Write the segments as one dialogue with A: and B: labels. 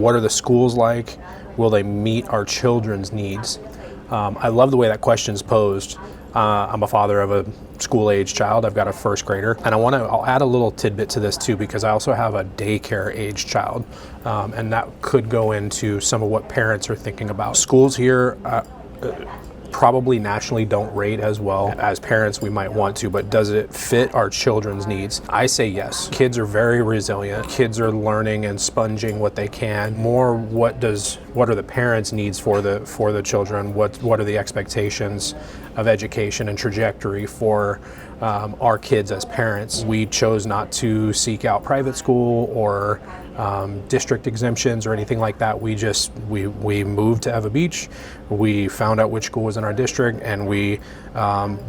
A: What are the schools like? Will they meet our children's needs? I love the way that question's posed. I'm a father of a school-age child. I've got a first grader, and I'll add a little tidbit to this too, because I also have a daycare-age child, and that could go into some of what parents are thinking about. Schools here probably nationally don't rate as well as parents we might want to, but does it fit our children's needs? I say yes. Kids are very resilient. Kids are learning and sponging what they can. More, what are the parents' needs for the children? What are the expectations of education and trajectory for our kids as parents? We chose not to seek out private school or district exemptions or anything like that. We moved to Eva Beach. We found out which school was in our district, and we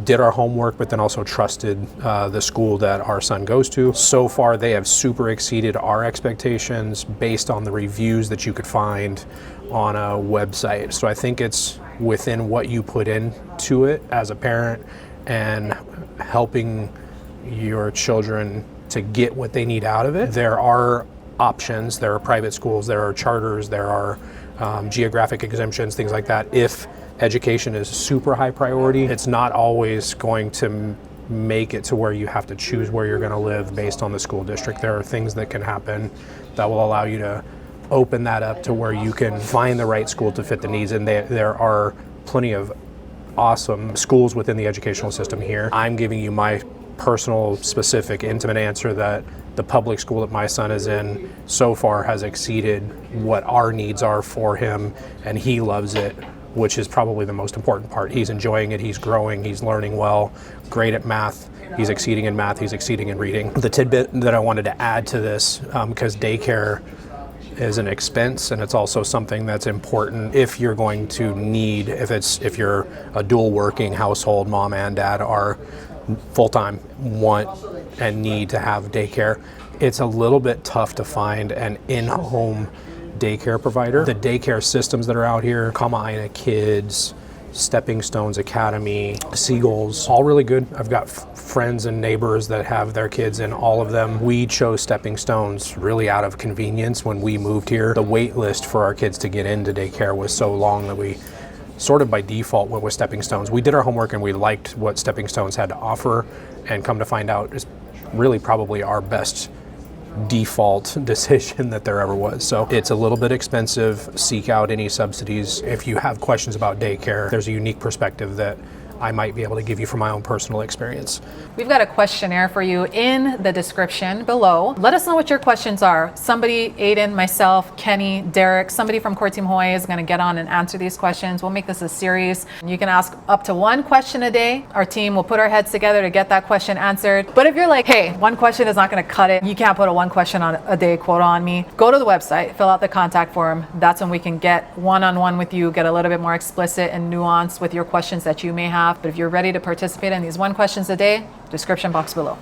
A: did our homework, but then also trusted the school that our son goes to. So far, they have super exceeded our expectations based on the reviews that you could find on a website. So I think it's within what you put into it as a parent and helping your children to get what they need out of it. There are options. There are private schools, there are charters, there are geographic exemptions, things like that. If education is super high priority, it's not always going to make it to where you have to choose where you're going to live based on the school district. There are things that can happen that will allow you to open that up to where you can find the right school to fit the needs, and there are plenty of awesome schools within the educational system here. I'm giving you my personal, specific, intimate answer that the public school that my son is in so far has exceeded what our needs are for him, and he loves it, which is probably the most important part. He's enjoying it, he's growing, he's learning well, great at math, he's exceeding in math, he's exceeding in reading. The tidbit that I wanted to add to this, because daycare is an expense, and it's also something that's important if you're going to need, if you're a dual working household, mom and dad are full-time, want and need to have daycare. It's a little bit tough to find an in-home daycare provider. The daycare systems that are out here, Kama'aina Kids, Stepping Stones Academy, Seagulls, all really good. I've got friends and neighbors that have their kids in all of them. We chose Stepping Stones really out of convenience when we moved here. The wait list for our kids to get into daycare was so long that we sort of by default went with Stepping Stones. We did our homework and we liked what Stepping Stones had to offer, and come to find out is really probably our best default decision that there ever was. So it's a little bit expensive. Seek out any subsidies. If you have questions about daycare, there's a unique perspective that I might be able to give you from my own personal experience.
B: We've got a questionnaire for you in the description below. Let us know what your questions are. Somebody, Aiden, myself, Kenny, Derek, somebody from Core Team Hawaii is going to get on and answer these questions. We'll make this a series. You can ask up to one question a day. Our team will put our heads together to get that question answered. But if you're like, hey, one question is not going to cut it, you can't put a one question on a day quota on me, go to the website, fill out the contact form. That's when we can get one-on-one with you, get a little bit more explicit and nuanced with your questions that you may have. But if you're ready to participate in these one questions a day, description box below.